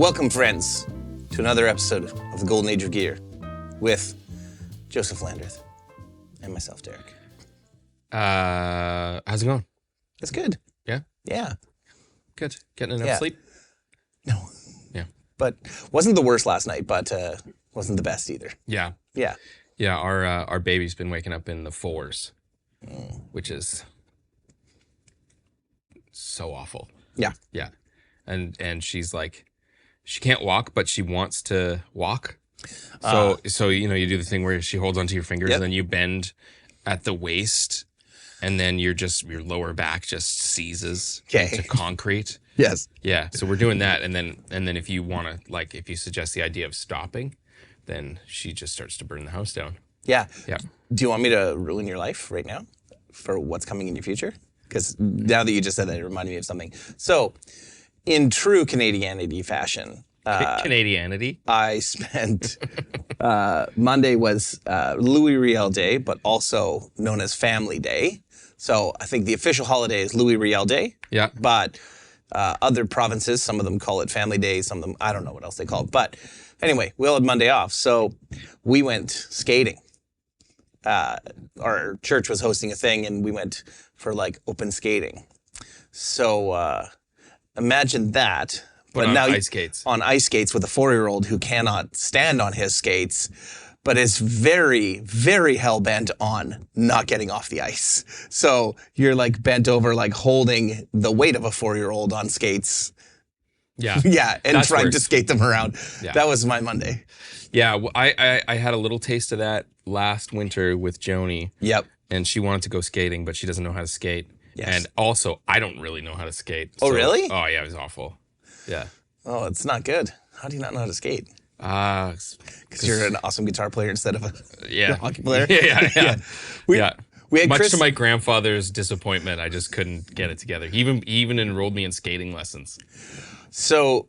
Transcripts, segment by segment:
Welcome, friends, to another episode of the Golden Age of Gear with Joseph Landreth and myself, Derek. How's it going? It's good. Yeah? Yeah. Good. Getting enough sleep? No. Yeah. But wasn't the worst last night, but wasn't the best either. Yeah. Yeah. Yeah, our baby's been waking up in the 4s, which is so awful. Yeah. Yeah. And she's like, she can't walk, but she wants to walk. So you know, you do the thing where she holds onto your fingers and then you bend at the waist and then your lower back just seizes into concrete. Yes. Yeah. So we're doing that, and then if you want to, like, if you suggest the idea of stopping, then she just starts to burn the house down. Yeah. Yeah. Do you want me to ruin your life right now for what's coming in your future? Because now that you just said that, it reminded me of something. So, in true Canadianity fashion, Canadianity. I spent Monday was Louis Riel Day, but also known as Family Day. So I think the official holiday is Louis Riel Day. Yeah. But other provinces, some of them call it Family Day, some of them, I don't know what else they call it. But anyway, we all had Monday off. So we went skating. Our church was hosting a thing and we went for like open skating. So imagine that. But on ice skates. On ice skates with a 4-year-old who cannot stand on his skates, but is very, very hell-bent on not getting off the ice. So you're like bent over, like holding the weight of a 4-year-old on skates. Yeah. Yeah, and That's trying worse. to skate them around. Yeah. That was my Monday. Yeah, well, I had a little taste of that last winter with Joni. Yep. And she wanted to go skating, but she doesn't know how to skate. Yes. And also, I don't really know how to skate. Oh, really? Oh, yeah, it was awful. Yeah. Oh, it's not good. How do you not know how to skate? Because you're an awesome guitar player instead of a hockey player? Yeah. We had Much Chris. to my grandfather's disappointment, I just couldn't get it together. He even enrolled me in skating lessons. So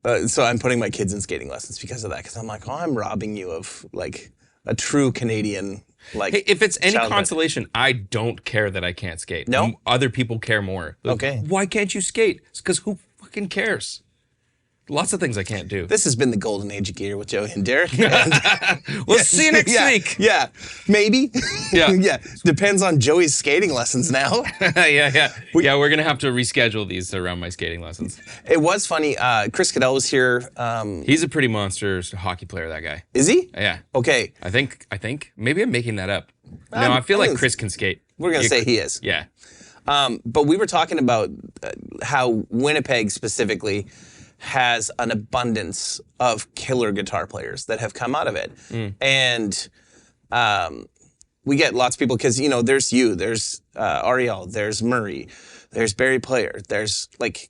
I'm putting my kids in skating lessons because of that. Because I'm like, oh, I'm robbing you of like a true Canadian like. Hey, if it's any childhood. consolation, I don't care that I can't skate. No? Other people care more. Like, Okay. why can't you skate? It's because who fucking cares? Lots of things I can't do. This has been the Golden Age of Gear with Joey and Derek. We'll see you next week. Yeah, maybe. Yeah. Yeah. Depends on Joey's skating lessons now. Yeah, we're going to have to reschedule these around my skating lessons. It was funny. Chris Cadell was here. He's a pretty monster hockey player, that guy. Is he? Yeah. Okay. I think. Maybe I'm making that up. No, I feel like Chris can skate. We're going to say he is. Yeah. But we were talking about how Winnipeg specifically has an abundance of killer guitar players that have come out of it. And we get lots of people because, you know, there's you, there's Ariel, there's Murray, there's Barry Player, there's like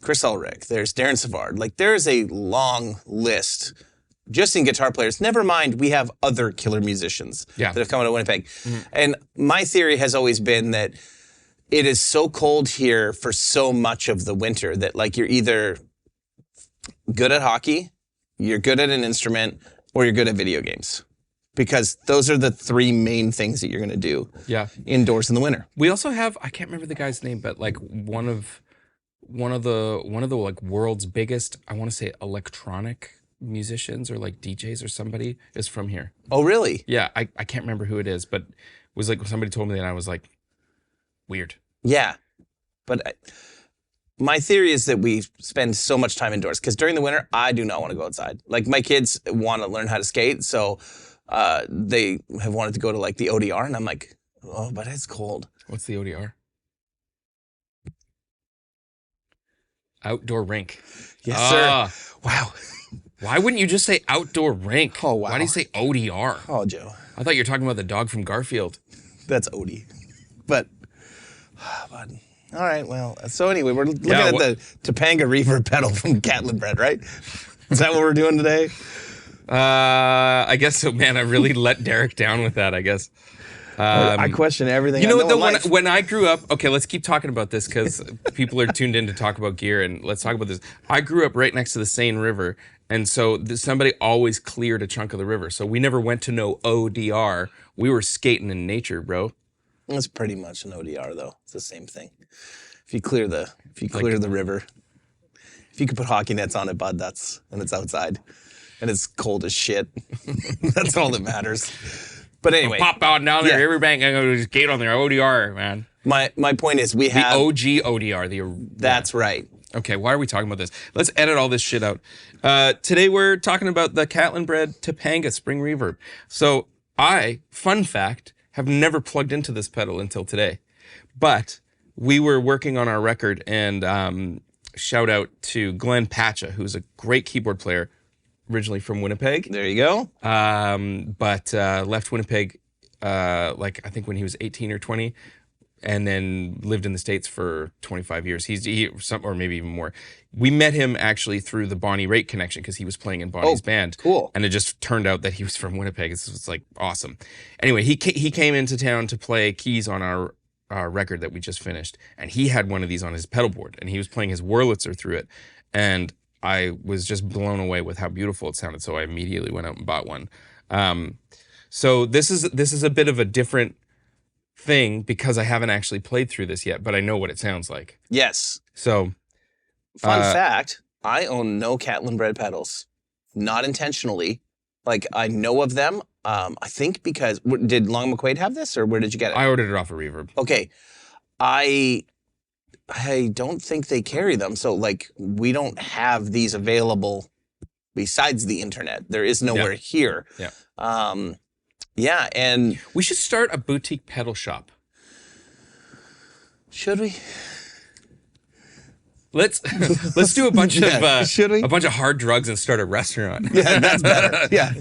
Chris Ulrich, there's Darren Savard. Like there's a long list just in guitar players. Never mind, we have other killer musicians that have come out of Winnipeg. And my theory has always been that it is so cold here for so much of the winter that like you're either good at hockey, you're good at an instrument, or you're good at video games. Because those are the three main things that you're going to do indoors in the winter. We also have, I can't remember the guy's name, but like one of the like world's biggest, I want to say electronic musicians or like DJs or somebody is from here. Oh, really? Yeah, I can't remember who it is, but it was like somebody told me that and I was like, weird. Yeah. But my theory is that we spend so much time indoors because during the winter, I do not want to go outside. Like my kids want to learn how to skate, so they have wanted to go to like the ODR, and I'm like, oh, but it's cold. What's the ODR? Outdoor Rink. Yes, sir. Wow. Why wouldn't you just say Outdoor Rink? Oh, wow. Why do you say ODR? Oh, Joe. I thought you were talking about the dog from Garfield. That's Odie. But all right, well, so anyway, we're looking at the Topanga Reverb pedal from Catlinbread, right? Is that what we're doing today? I guess so, man. I really let Derek down with that, I guess. I question everything. You know, when I grew up, okay, let's keep talking about this because people are tuned in to talk about gear, and let's talk about this. I grew up right next to the Seine River, and so somebody always cleared a chunk of the river. So we never went to no ODR. We were skating in nature, bro. It's pretty much an ODR though. It's the same thing. If you clear the river, if you could put hockey nets on it, bud, and it's outside. And it's cold as shit. That's all that matters. But anyway. Pop out down there, Riverbank, and go to skate on their ODR, man. My point is we have... The OG ODR. That's right. Okay, why are we talking about this? Let's edit all this shit out. Today we're talking about the Catlinbread Topanga Spring Reverb. So fun fact, have never plugged into this pedal until today. But we were working on our record, and shout out to Glenn Patcha, who's a great keyboard player, originally from Winnipeg. There you go. But left Winnipeg, I think when he was 18 or 20, and then lived in the States for 25 years. Or maybe even more. We met him actually through the Bonnie Raitt connection because he was playing in Bonnie's band. Cool. And it just turned out that he was from Winnipeg. This was like awesome. Anyway, he came into town to play keys on our record that we just finished, and he had one of these on his pedal board, and he was playing his Wurlitzer through it, and I was just blown away with how beautiful it sounded, so I immediately went out and bought one. So this is a bit of a different thing because I haven't actually played through this yet, but I know what it sounds like. Yes. So, fun fact, I own no Catlinbread pedals, not intentionally. Like, I know of them. I think because, did Long McQuaid have this, or where did you get it? I ordered it off of Revv. Okay. I don't think they carry them, so like we don't have these available besides the internet. There is nowhere here. Yeah. Yeah, and we should start a boutique pedal shop. Should we? Let's do a bunch of should we? A bunch of hard drugs and start a restaurant. Yeah, that's better. Yeah.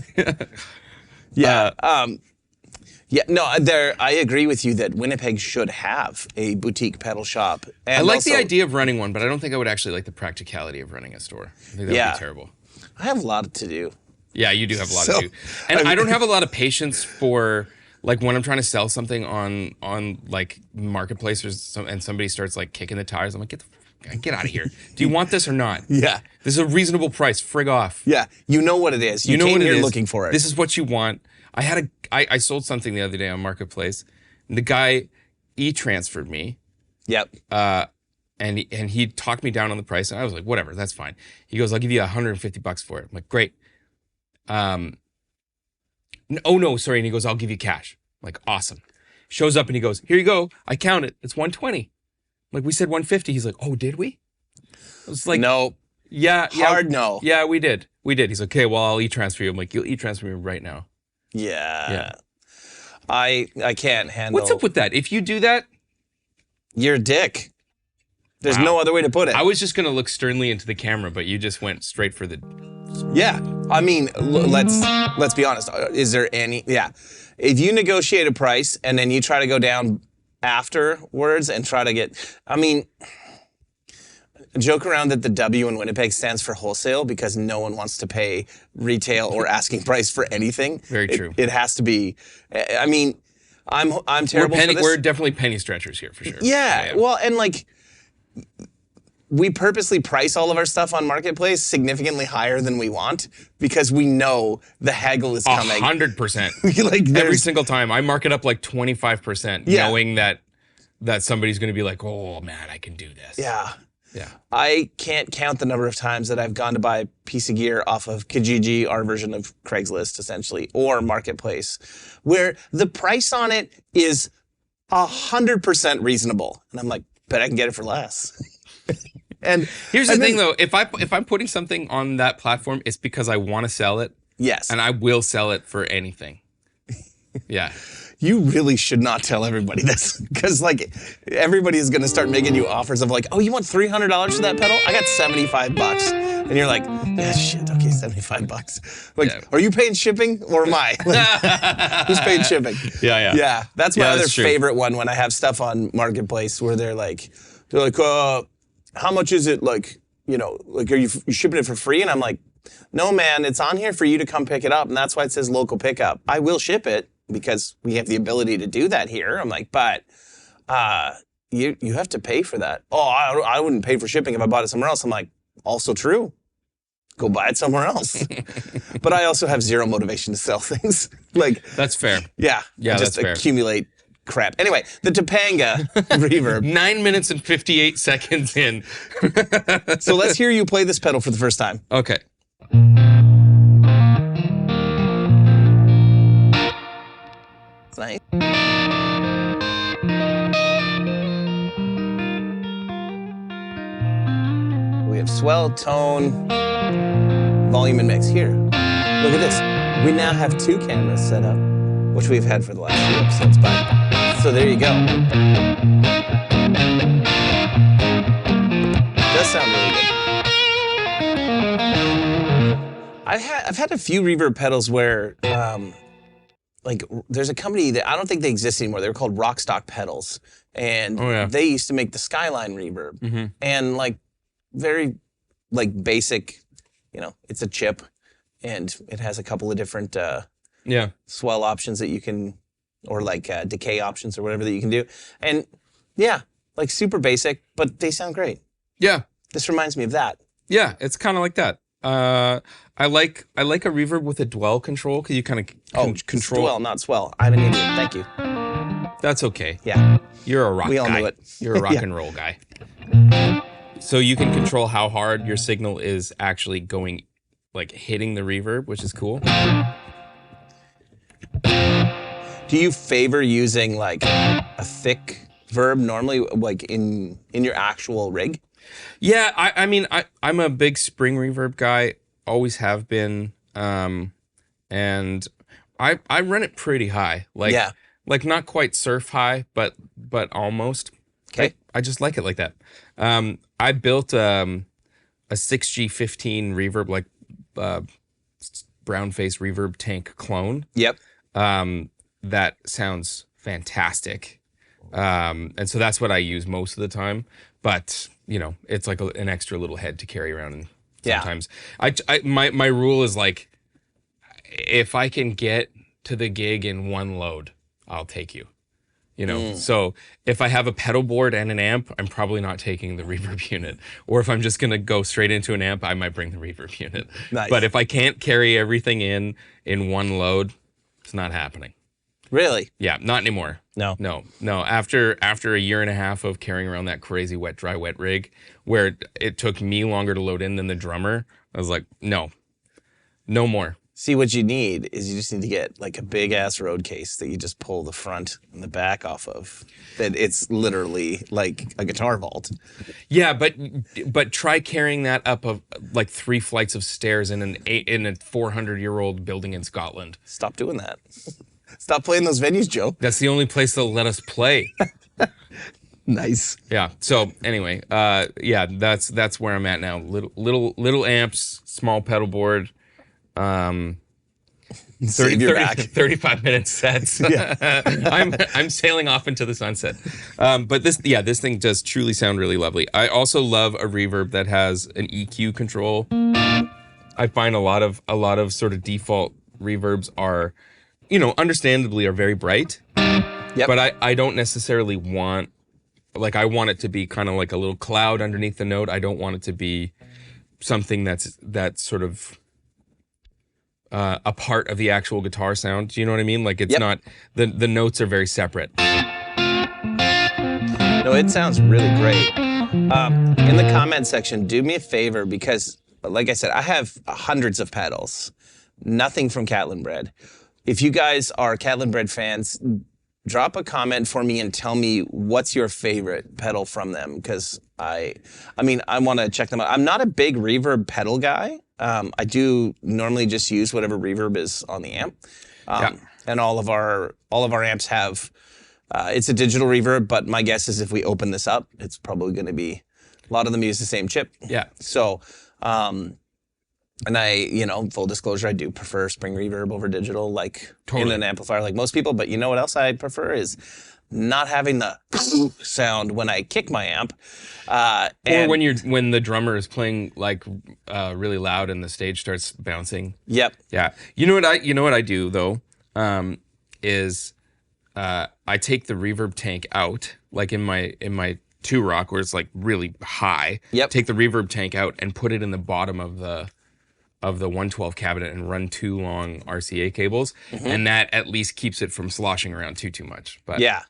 Yeah. Yeah, no, I agree with you that Winnipeg should have a boutique pedal shop. And I like the idea of running one, but I don't think I would actually like the practicality of running a store. I think that would be terrible. I have a lot to do. Yeah, you do have a lot to do. And I don't have a lot of patience for, like, when I'm trying to sell something on like, Marketplace and somebody starts, like, kicking the tires. I'm like, get out of here. Do you want this or not? Yeah. This is a reasonable price. Frig off. Yeah. You know what it is. You came here looking for it. This is what you want. I sold something the other day on Marketplace. And the guy e-transferred me. Yep. And he talked me down on the price, and I was like, whatever, that's fine. He goes, I'll give you $150 for it. I'm like, great. Oh no, sorry. And he goes, I'll give you cash. I'm like, awesome. Shows up and he goes, here you go. I count it. It's $120. I'm like, we said $150. He's like, oh, did we? I was like, no. Yeah. Hard no. Yeah, we did. He's like, okay, well, I'll e-transfer you. I'm like, you'll e-transfer me right now. Yeah. I can't handle. What's up with that? If you do that, you're a dick. There's no other way to put it. I was just going to look sternly into the camera, but you just went straight for the... Yeah. I mean, let's be honest. Is there any... Yeah. If you negotiate a price and then you try to go down afterwards and try to get... I mean, joke around that the W in Winnipeg stands for wholesale because no one wants to pay retail or asking price for anything. Very true. It has to be... I mean, I'm terrible for this. We're definitely penny stretchers here for sure. Yeah. Well, and like... We purposely price all of our stuff on Marketplace significantly higher than we want because we know the haggle is coming. 100%. Like every single time. I mark it up like 25%, knowing that somebody's going to be like, oh man, I can do this. Yeah. Yeah. I can't count the number of times that I've gone to buy a piece of gear off of Kijiji, our version of Craigslist, essentially, or Marketplace, where the price on it is 100% reasonable. And I'm like, bet I can get it for less. And here's the thing, though. If I'm putting something on that platform, it's because I want to sell it. Yes. And I will sell it for anything. Yeah. You really should not tell everybody this because, like, everybody is going to start making you offers of like, oh, you want $300 for that pedal? I got $75. And you're like, yeah, shit, okay, $75. Like, are you paying shipping or am I? Like, who's paying shipping? Yeah. Yeah, that's my other favorite one when I have stuff on Marketplace where they're like, how much is it? Like, you know, like, are you shipping it for free? And I'm like, no, man, it's on here for you to come pick it up. And that's why it says local pickup. I will ship it because we have the ability to do that here. I'm like, but you have to pay for that. Oh, I wouldn't pay for shipping if I bought it somewhere else. I'm like, also true. Go buy it somewhere else. But I also have zero motivation to sell things. Like, that's fair. Yeah. Yeah, just that's fair. Accumulate crap. Anyway, the Topanga Reverb. 9 minutes and 58 seconds in. So let's hear you play this pedal for the first time. Okay. It's nice. We have swell, tone, volume, and mix. Here, look at this. We now have 2 cameras set up, which we've had for the last few episodes. But so there you go. Does sound really good. I've had a few reverb pedals where, like, there's a company that I don't think they exist anymore. They're called Rockstock Pedals, and they used to make the Skyline reverb, and like very like basic, you know, it's a chip, and it has a couple of different swell options that you can, or like decay options or whatever that you can do, and yeah, like super basic, but they sound great. Yeah, this reminds me of that. Yeah, it's kind of like that. I like a reverb with a dwell control because you kind of control. Dwell, not swell. I'm an idiot. Thank you. That's okay. Yeah, you're a rock guy. We all knew it. You're a rock and roll guy. So you can control how hard your signal is actually going, like hitting the reverb, which is cool. Do you favor using like a thick verb normally, like in your actual rig? Yeah, I mean, I'm a big spring reverb guy, always have been, and I run it pretty high, like like not quite surf high, but almost. Okay, I just like it like that. I built a 6G15 reverb, like brown face reverb tank clone. Yep. That sounds fantastic, and so that's what I use most of the time. But you know, it's like an extra little head to carry around, and sometimes my rule is like, if I can get to the gig in one load, I'll take you. You know, so if I have a pedal board and an amp, I'm probably not taking the reverb unit. Or if I'm just gonna go straight into an amp, I might bring the reverb unit. Nice. But if I can't carry everything in one load, it's not happening. Really? Yeah, not anymore. No. After a year and a half of carrying around that crazy wet, dry, wet rig, where it took me longer to load in than the drummer, I was like, no more. See, what you need is you just need to get like a big ass road case that you just pull the front and the back off of. That it's literally like a guitar vault. Yeah, but try carrying that up of like 3 flights of stairs in a 400-year-old building in Scotland. Stop doing that. Stop playing those venues, Joe. That's the only place they'll let us play. Nice. Yeah. So anyway, yeah, that's where I'm at now. Little amps, small pedal board. 35 minute sets. Yeah. I'm sailing off into the sunset. But this thing does truly sound really lovely. I also love a reverb that has an EQ control. I find a lot of sort of default reverbs are, you know, understandably are very bright. Yep. But I don't necessarily want, like, I want it to be kind of like a little cloud underneath the note. I don't want it to be something that's sort of a part of the actual guitar sound. Do you know what I mean? Like, it's not, the notes are very separate. No, it sounds really great. In the comment section, do me a favor, because like I said, I have hundreds of pedals, nothing from Catlinbread. If you guys are Catlinbread fans, drop a comment for me and tell me what's your favorite pedal from them, because I mean, I want to check them out. I'm not a big reverb pedal guy. I do normally just use whatever reverb is on the amp. And all of our amps have, it's a digital reverb, but my guess is if we open this up, it's probably going to be, a lot of them use the same chip. Yeah. So, and I, you know, full disclosure, I do prefer Spring Reverb over digital, like in an amplifier like most people. But you know what else I prefer is not having the sound when I kick my amp. Or when the drummer is playing like really loud and the stage starts bouncing. Yep. Yeah. You know what I do though, is I take the reverb tank out, like in my 2-rock where it's like really high. Yep. Take the reverb tank out and put it in the bottom of the 112 cabinet and run 2 long RCA cables, and that at least keeps it from sloshing around too much. But yeah.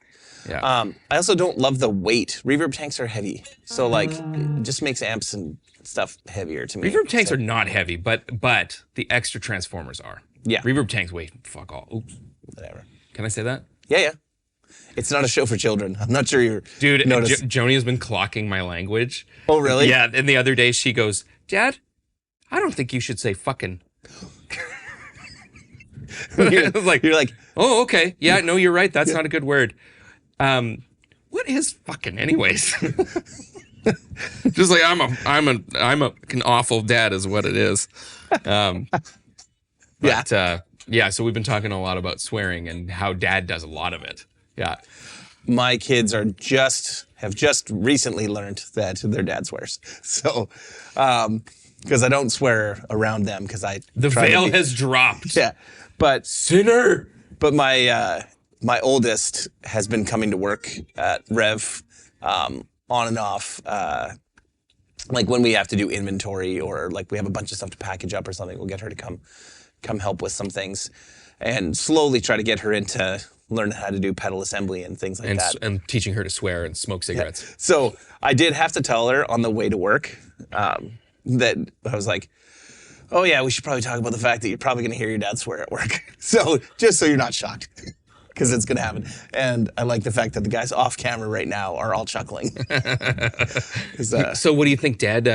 Yeah. I also don't love the weight. Reverb tanks are heavy, so like it just makes amps and stuff heavier to me. Reverb tanks are not heavy, but the extra transformers are. Yeah. Reverb tanks weigh fuck all. Oops. Whatever. Can I say that? Yeah. It's not a show for children. I'm not sure you're. Dude, Joni has been clocking my language. Oh, really? Yeah. And the other day she goes, Dad, I don't think you should say fucking. You're like, oh, okay. Yeah, no, you're right. That's not a good word. What is fucking anyways? Just like I'm an awful dad is what it is. Yeah, so we've been talking a lot about swearing and how dad does a lot of it. Yeah. My kids have just recently learned that their dad swears. So, because I don't swear around them because the veil has dropped. Yeah, but sinner. But my oldest has been coming to work at Revv on and off. Like when we have to do inventory or like we have a bunch of stuff to package up or something, we'll get her to come help with some things, and slowly try to get her into learning how to do pedal assembly and things like that. And teaching her to swear and smoke cigarettes. Yeah. So I did have to tell her on the way to work that I was like, oh yeah, we should probably talk about the fact that you're probably going to hear your dad swear at work. So just so you're not shocked, because it's going to happen. And I like the fact that the guys off camera right now are all chuckling. So what do you think, Dad?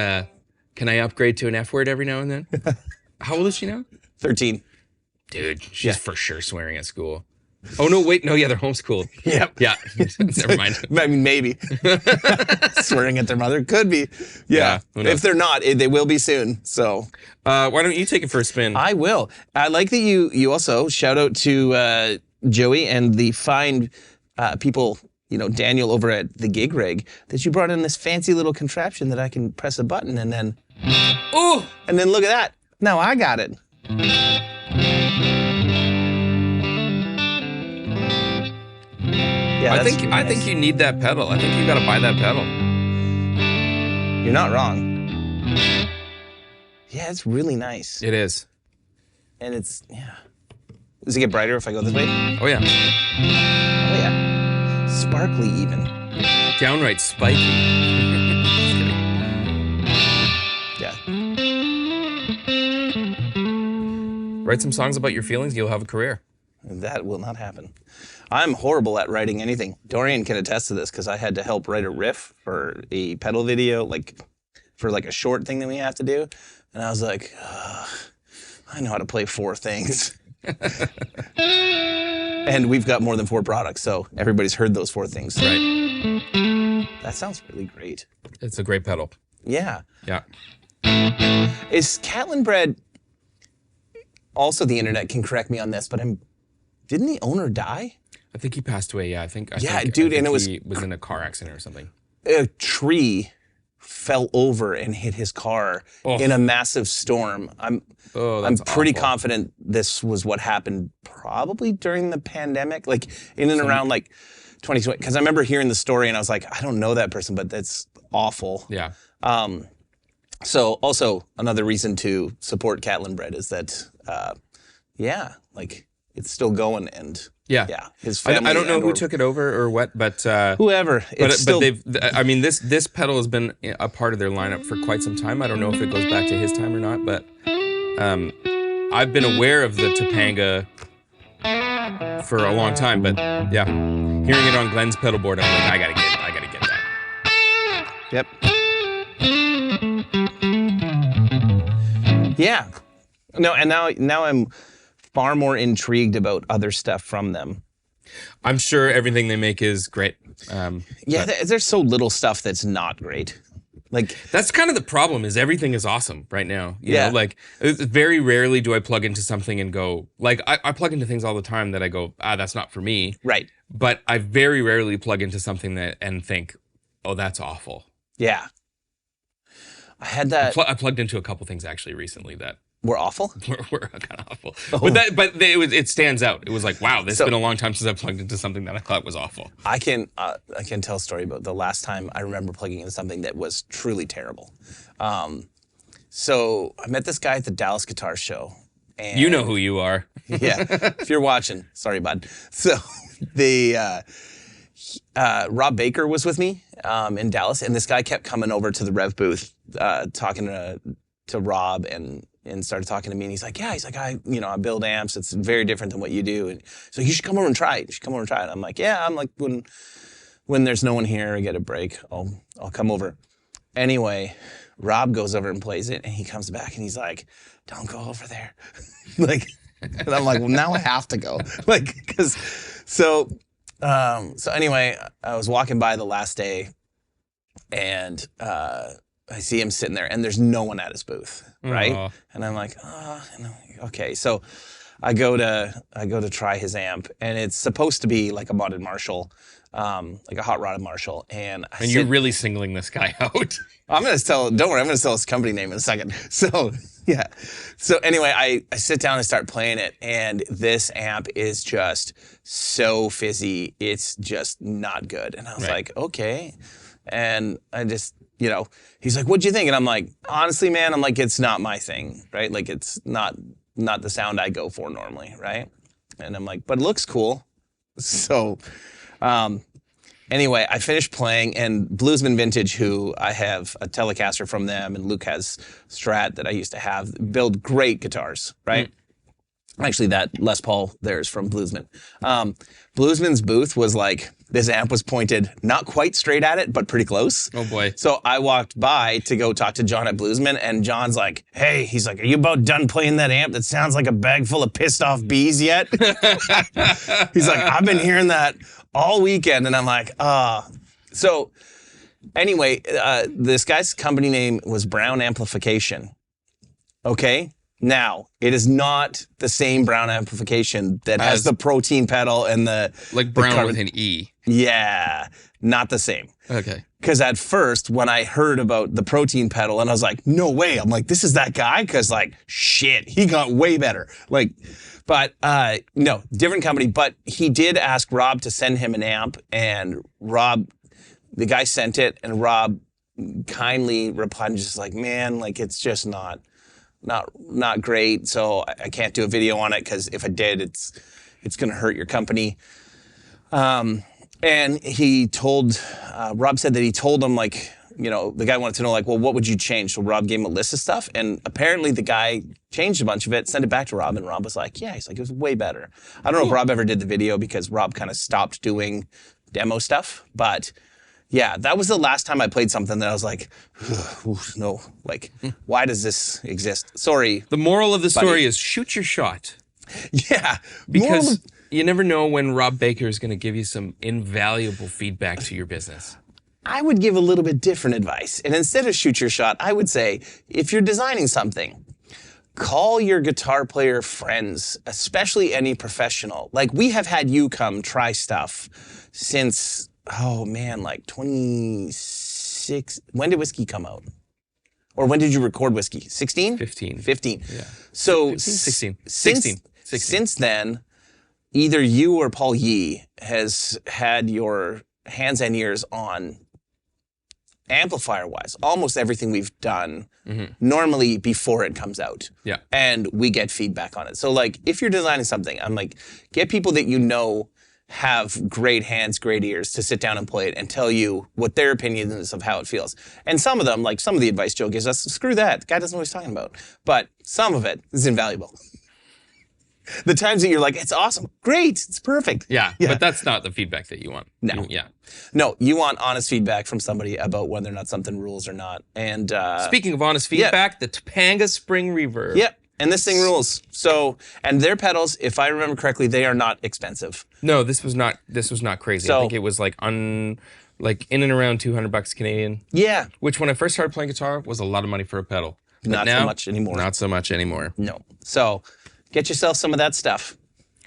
Can I upgrade to an F word every now and then? How old is she now? 13. Dude, she's for sure swearing at school. Oh, no, wait. No, yeah, they're homeschooled. Yep. Yeah. Never mind. I mean, maybe. Swearing at their mother. Could be. Yeah. If they're not, they will be soon. So why don't you take it for a spin? I will. I like that you also shout out to Joey and the fine people, Daniel over at the Gig Rig, that you brought in this fancy little contraption that I can press a button and then... Oh! And then look at that. Now I got it. Yeah, I think you need that pedal. I think you got to buy that pedal. You're not wrong. Yeah, it's really nice. It is. And it's, yeah. Does it get brighter if I go this way? Oh, yeah. Oh, yeah. Sparkly even. Downright spiky. Yeah. Write some songs about your feelings, you'll have a career. That will not happen. I'm horrible at writing anything. Dorian can attest to this because I had to help write a riff for a pedal video, for a short thing that we have to do. And I was like, I know how to play 4 things. And we've got more than 4 products, so everybody's heard those 4 things. Right. That sounds really great. It's a great pedal. Yeah. Yeah. Is Catlinbread, also the internet can correct me on this, but didn't the owner die? I think he passed away, yeah. I think and he was in a car accident or something. A tree fell over and hit his car in a massive storm. I'm pretty confident this was what happened probably during the pandemic, in and around 2020. Because I remember hearing the story and I was like, I don't know that person, but that's awful. Yeah. So also another reason to support Catlinbread is that, it's still going and his family. I don't know who took it over or what, but whoever. But they've. I mean, this pedal has been a part of their lineup for quite some time. I don't know if it goes back to his time or not, but I've been aware of the Topanga for a long time. But yeah, hearing it on Glenn's pedal board, I'm like, I gotta get that. Yep. Yeah. No, and now I'm far more intrigued about other stuff from them. I'm sure everything they make is great. There's so little stuff that's not great. That's kind of the problem, is everything is awesome right now. You know, very rarely do I plug into something and go, I plug into things all the time that I go, that's not for me. Right. But I very rarely plug into something and think, oh, that's awful. Yeah. I had that. I plugged into a couple things actually recently that were awful. Were kind of awful. Oh. But it stands out. It was like, wow, this has been a long time since I plugged into something that I thought was awful. I can tell a story about the last time I remember plugging into something that was truly terrible. So I met this guy at the Dallas Guitar Show. And you know who you are. Yeah. If you're watching, sorry, bud. So Rob Baker was with me in Dallas, and this guy kept coming over to the Revv booth, talking to Rob and started talking to me. And he's like, I build amps. It's very different than what you do. And so you should come over and try it. I'm like, yeah. I'm like, when there's no one here, I get a break, I'll come over. Anyway, Rob goes over and plays it, and he comes back and he's like, don't go over there. Like, and I'm like, well, now I have to go. Like, so anyway, I was walking by the last day, and I see him sitting there, and there's no one at his booth, right? Aww. And I'm like, okay. So I go to try his amp, and it's supposed to be like a modded Marshall, like a hot rodded Marshall. And you're really singling this guy out. Don't worry, I'm gonna tell his company name in a second. So yeah. So anyway, I sit down and start playing it, and this amp is just so fizzy. It's just not good. And I was like, okay. And I just, he's like, what'd you think? And I'm like, honestly, man, it's not my thing, right? Like, it's not the sound I go for normally, right? And I'm like, but it looks cool. So anyway, I finished playing, and Bluesman Vintage, who I have a Telecaster from them, and Luke has Strat that I used to have, build great guitars, right? Actually, that Les Paul there is from Bluesman. Bluesman's booth was like, this amp was pointed not quite straight at it, but pretty close. Oh boy. So I walked by to go talk to John at Bluesman, and John's like, hey, he's like, are you about done playing that amp that sounds like a bag full of pissed off bees yet? He's like, I've been hearing that all weekend. And I'm like, So anyway, this guy's company name was Brown Amplification. Okay? Now, it is not the same Brown amplification that has the protein pedal and the... Like Brown with an E. Yeah, not the same. Okay. Because at first, when I heard about the protein pedal, and I was like, no way. I'm like, this is that guy? Because shit, he got way better. But no, different company. But he did ask Rob to send him an amp, and Rob, the guy sent it, and Rob kindly replied, just like, man, it's just not great, so I can't do a video on it, because if I did, it's going to hurt your company. And he told, Rob said that he told him, the guy wanted to know, well, what would you change? So Rob gave him a list of stuff, and apparently the guy changed a bunch of it, sent it back to Rob, and Rob was like, yeah, it was way better. I don't know if Rob ever did the video, because Rob kind of stopped doing demo stuff, but... yeah, that was the last time I played something that I was like, no, why does this exist? Sorry. The moral of the story is shoot your shot. Yeah. Because you never know when Rob Baker is going to give you some invaluable feedback to your business. I would give a little bit different advice. And instead of shoot your shot, I would say, if you're designing something, call your guitar player friends, especially any professional. We have had you come try stuff since... 26. When did Whiskey come out? Or when did you record Whiskey? 16? 15. 15. Yeah. So 15, 16. 16. Since then, either you or Paul Yee has had your hands and ears on amplifier-wise, almost everything we've done normally before it comes out. Yeah. And we get feedback on it. So if you're designing something, I'm like, get people that have great hands, great ears to sit down and play it and tell you what their opinion is of how it feels. And some of them, some of the advice Joe gives us, screw that. The guy doesn't know what he's talking about. But some of it is invaluable. The times that you're like, it's awesome, great, it's perfect. Yeah, but that's not the feedback that you want. No. No, you want honest feedback from somebody about whether or not something rules or not. And speaking of honest feedback, the Topanga Spring Reverb. Yep. And this thing rules. So, and their pedals, if I remember correctly, they are not expensive. No, this was not crazy. I think it was in and around $200 Canadian. Yeah. Which when I first started playing guitar was a lot of money for a pedal. But not now, so much anymore. Not so much anymore. No. So, get yourself some of that stuff.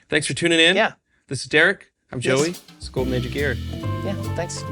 Thanks for tuning in. Yeah. This is Derek. I'm Joey. It's Golden Age of Gear. Yeah, thanks.